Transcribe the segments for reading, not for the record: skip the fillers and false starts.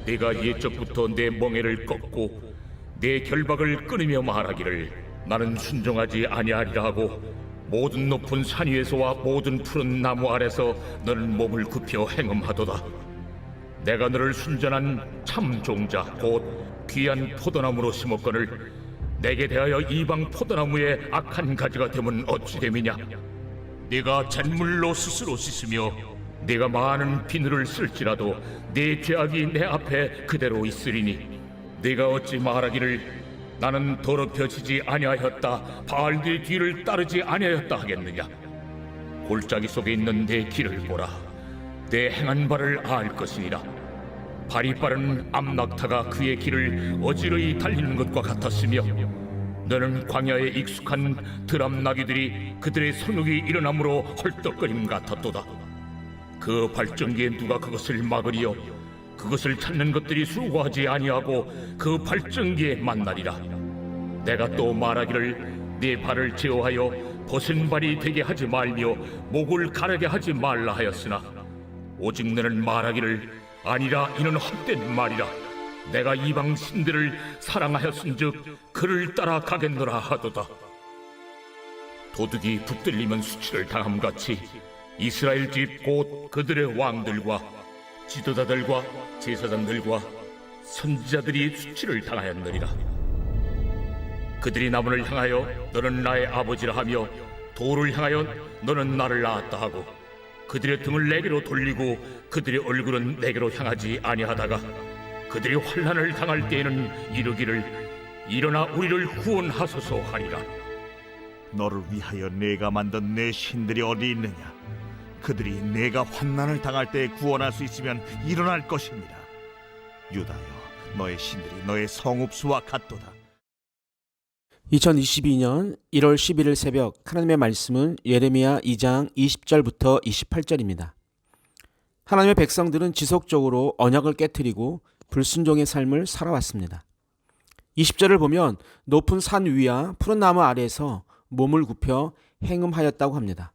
네가 옛적부터 내 멍에를 꺾고 내 결박을 끊으며 말하기를 나는 순종하지 아니하리라 하고 모든 높은 산 위에서와 모든 푸른 나무 아래서 너는 몸을 굽혀 행음하도다. 내가 너를 순전한 참 종자 곧 귀한 포도나무로 심었거늘 내게 대하여 이방 포도나무의 악한 가지가 되면 어찌 됨이냐. 네가 잿물로 스스로 씻으며 네가 많은 비누를 쓸지라도 네 죄악이 내 앞에 그대로 있으리니 네가 어찌 말하기를 나는 더럽혀지지 아니하였다, 바알들의 뒤를 따르지 아니하였다 하겠느냐. 골짜기 속에 있는 내 길을 보라. 내 행한 바를 알 것이니라. 발이 빠른 암낙타가 그의 길을 어지러이 달리는 것과 같았으며 너는 광야에 익숙한 드람나귀들이 그들의 성욕이 일어남으로 헐떡거림 같았도다. 그 발전기에 누가 그것을 막으리요 그것을 찾는 것들이 수고하지 아니하고 그 발전기에 만나리라. 내가 또 말하기를 네 발을 제어하여 벗은 발이 되게 하지 말며 목을 가르게 하지 말라 하였으나 오직 너는 말하기를 아니라 이는 헛된 말이라. 내가 이방 신들을 사랑하였은즉 그를 따라 가겠노라 하도다. 도둑이 붙들리면 수치를 당함같이 이스라엘 집 곧 그들의 왕들과 지도자들과 제사장들과 선지자들이 수치를 당하였느니라. 그들이 나무를 향하여 너는 나의 아버지라 하며 돌을 향하여 너는 나를 낳았다 하고 그들의 등을 내게로 돌리고 그들의 얼굴은 내게로 향하지 아니하다가 그들이 환난을 당할 때에는 이르기를 일어나 우리를 구원하소서 하리라. 너를 위하여 내가 만든 내 신들이 어디 있느냐? 그들이 내가 환난을 당할 때 구원할 수 있으면 일어날 것입니다. 유다여, 너의 신들이 너의 성읍수와 같도다. 2022년 1월 11일 새벽 하나님의 말씀은 예레미야 2장 20절부터 28절입니다. 하나님의 백성들은 지속적으로 언약을 깨트리고 불순종의 삶을 살아왔습니다. 20절을 보면 높은 산 위와 푸른 나무 아래에서 몸을 굽혀 행음하였다고 합니다.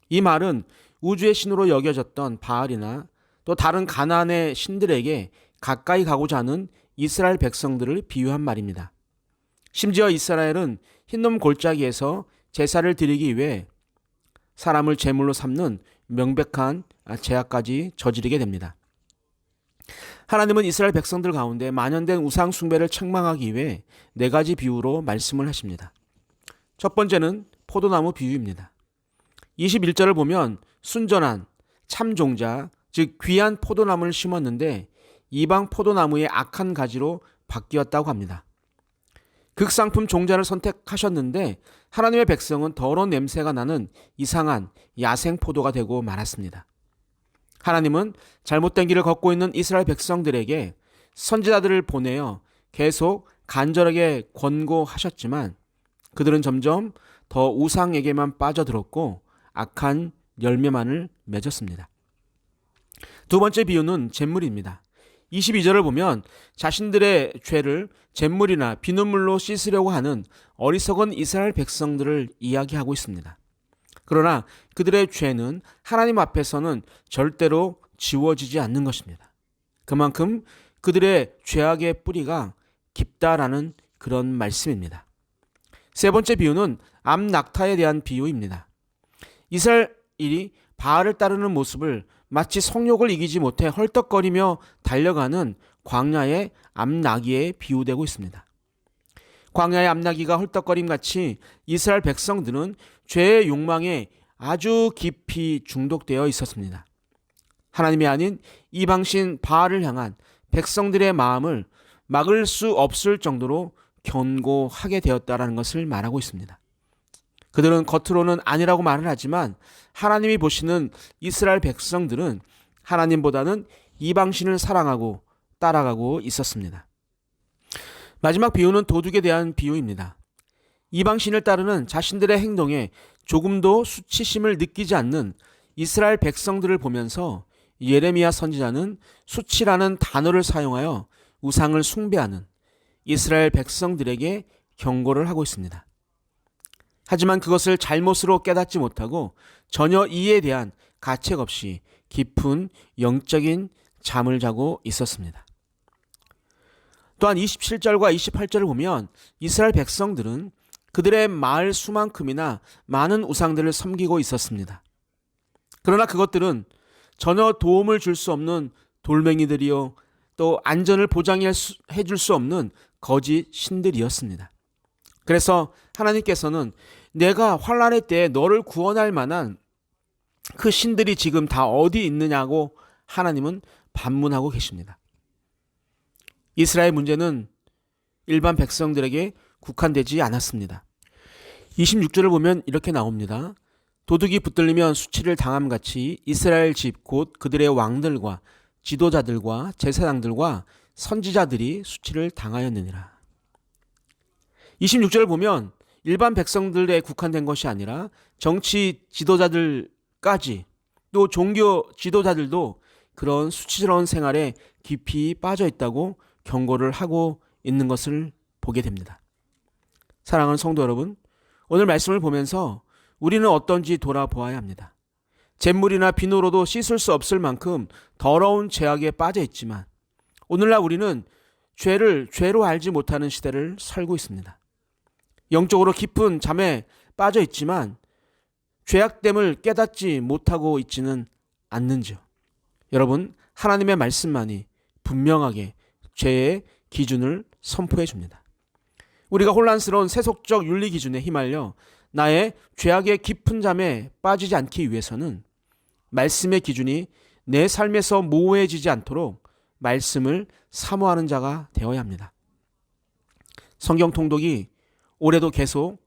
이 말은 우주의 신으로 여겨졌던 바알이나 또 다른 가나안의 신들에게 가까이 가고자 하는 이스라엘 백성들을 비유한 말입니다. 심지어 이스라엘은 흰놈 골짜기에서 제사를 드리기 위해 사람을 제물로 삼는 명백한 죄악까지 저지르게 됩니다. 하나님은 이스라엘 백성들 가운데 만연된 우상 숭배를 책망하기 위해 4가지 비유로 말씀을 하십니다. 첫 번째는 포도나무 비유입니다. 21절을 보면 순전한 참종자, 즉 귀한 포도나무를 심었는데 이방 포도나무의 악한 가지로 바뀌었다고 합니다. 극상품 종자를 선택하셨는데 하나님의 백성은 더러운 냄새가 나는 이상한 야생 포도가 되고 말았습니다. 하나님은 잘못된 길을 걷고 있는 이스라엘 백성들에게 선지자들을 보내어 계속 간절하게 권고하셨지만 그들은 점점 더 우상에게만 빠져들었고 악한 열매만을 맺었습니다. 두 번째 비유는 잿물입니다. 22절을 보면 자신들의 죄를 잿물이나 비눗물로 씻으려고 하는 어리석은 이스라엘 백성들을 이야기하고 있습니다. 그러나 그들의 죄는 하나님 앞에서는 절대로 지워지지 않는 것입니다. 그만큼 그들의 죄악의 뿌리가 깊다라는 그런 말씀입니다. 세 번째 비유는 암낙타에 대한 비유입니다. 이스라엘이 바알을 따르는 모습을 마치 성욕을 이기지 못해 헐떡거리며 달려가는 광야의 암나귀에 비유되고 있습니다. 광야의 암나귀가 헐떡거림같이 이스라엘 백성들은 죄의 욕망에 아주 깊이 중독되어 있었습니다. 하나님이 아닌 이방신 바알을 향한 백성들의 마음을 막을 수 없을 정도로 견고하게 되었다는 것을 말하고 있습니다. 그들은 겉으로는 아니라고 말을 하지만 하나님이 보시는 이스라엘 백성들은 하나님보다는 이방신을 사랑하고 따라가고 있었습니다. 마지막 비유는 도둑에 대한 비유입니다. 이방신을 따르는 자신들의 행동에 조금도 수치심을 느끼지 않는 이스라엘 백성들을 보면서 예레미야 선지자는 수치라는 단어를 사용하여 우상을 숭배하는 이스라엘 백성들에게 경고를 하고 있습니다. 하지만 그것을 잘못으로 깨닫지 못하고 전혀 이에 대한 가책 없이 깊은 영적인 잠을 자고 있었습니다. 또한 27절과 28절을 보면 이스라엘 백성들은 그들의 마을 수만큼이나 많은 우상들을 섬기고 있었습니다. 그러나 그것들은 전혀 도움을 줄 수 없는 돌멩이들이요, 또 안전을 보장해 줄 수 없는 거짓 신들이었습니다. 그래서 하나님께서는 내가 환난의 때에 너를 구원할 만한 그 신들이 지금 다 어디 있느냐고 하나님은 반문하고 계십니다. 이스라엘 문제는 일반 백성들에게 국한되지 않았습니다. 26절을 보면 이렇게 나옵니다. 도둑이 붙들리면 수치를 당함같이 이스라엘 집 곧 그들의 왕들과 지도자들과 제사장들과 선지자들이 수치를 당하였느니라. 26절을 보면 일반 백성들에 국한된 것이 아니라 정치 지도자들까지, 또 종교 지도자들도 그런 수치스러운 생활에 깊이 빠져 있다고 경고를 하고 있는 것을 보게 됩니다. 사랑하는 성도 여러분, 오늘 말씀을 보면서 우리는 어떤지 돌아보아야 합니다. 잿물이나 비누로도 씻을 수 없을 만큼 더러운 죄악에 빠져 있지만 오늘날 우리는 죄를 죄로 알지 못하는 시대를 살고 있습니다. 영적으로 깊은 잠에 빠져 있지만 죄악됨을 깨닫지 못하고 있지는 않는지요. 여러분, 하나님의 말씀만이 분명하게 죄의 기준을 선포해 줍니다. 우리가 혼란스러운 세속적 윤리 기준에 휘말려 나의 죄악의 깊은 잠에 빠지지 않기 위해서는 말씀의 기준이 내 삶에서 모호해지지 않도록 말씀을 사모하는 자가 되어야 합니다. 성경 통독이 올해도 계속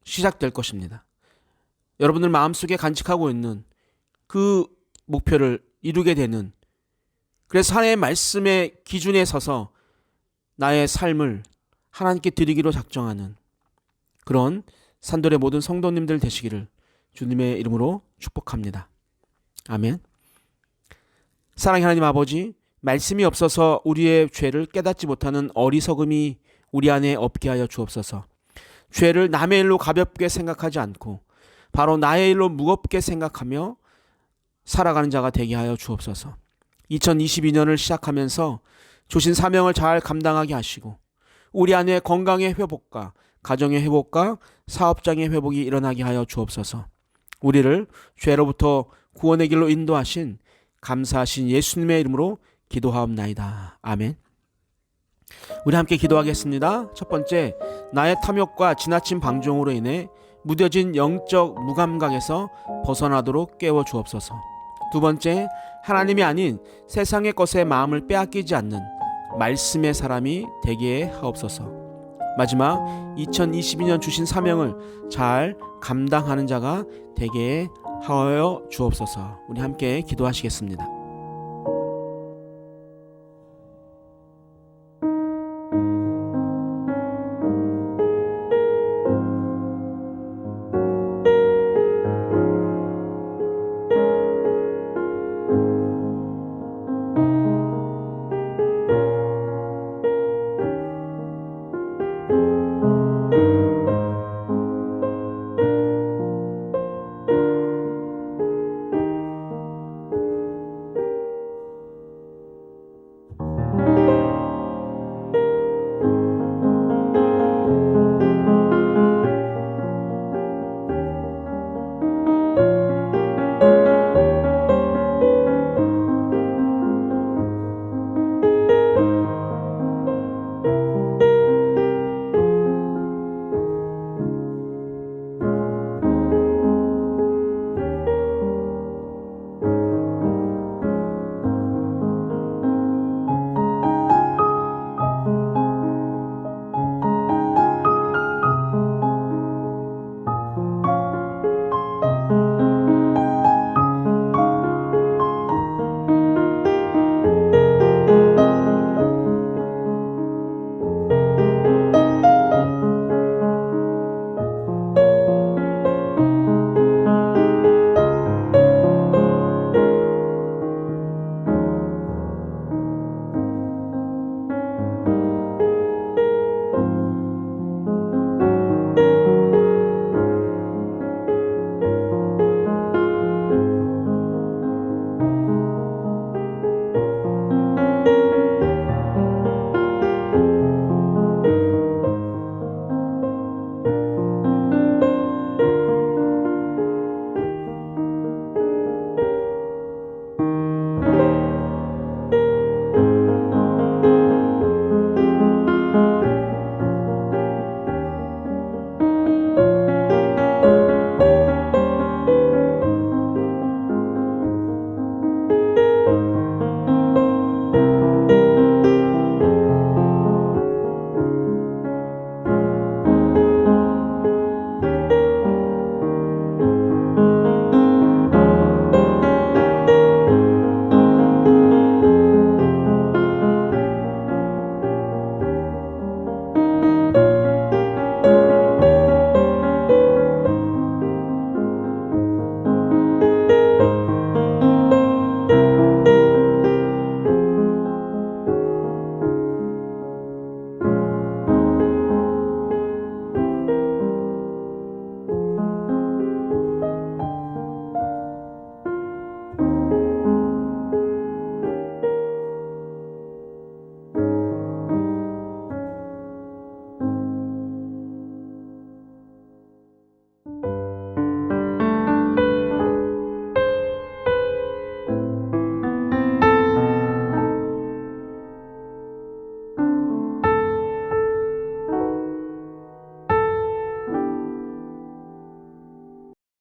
시작될 것입니다. 여러분들 마음속에 간직하고 있는 그 목표를 이루게 되는, 그래서 하나님의 말씀의 기준에 서서 나의 삶을 하나님께 드리기로 작정하는 그런 산돌의 모든 성도님들 되시기를 주님의 이름으로 축복합니다. 아멘. 사랑의 하나님 아버지, 말씀이 없어서 우리의 죄를 깨닫지 못하는 어리석음이 우리 안에 없게 하여 주옵소서. 죄를 남의 일로 가볍게 생각하지 않고 바로 나의 일로 무겁게 생각하며 살아가는 자가 되게 하여 주옵소서. 2022년을 시작하면서 주신 사명을 잘 감당하게 하시고 우리 안에 건강의 회복과 가정의 회복과 사업장의 회복이 일어나게 하여 주옵소서. 우리를 죄로부터 구원의 길로 인도하신 감사하신 예수님의 이름으로 기도하옵나이다. 아멘. 우리 함께 기도하겠습니다. 첫 번째, 나의 탐욕과 지나친 방종으로 인해 무뎌진 영적 무감각에서 벗어나도록 깨워 주옵소서. 두 번째, 하나님이 아닌 세상의 것에 마음을 빼앗기지 않는 말씀의 사람이 되게 하옵소서. 마지막, 2022년 주신 사명을 잘 감당하는 자가 되게 하여 주옵소서. 우리 함께 기도하시겠습니다.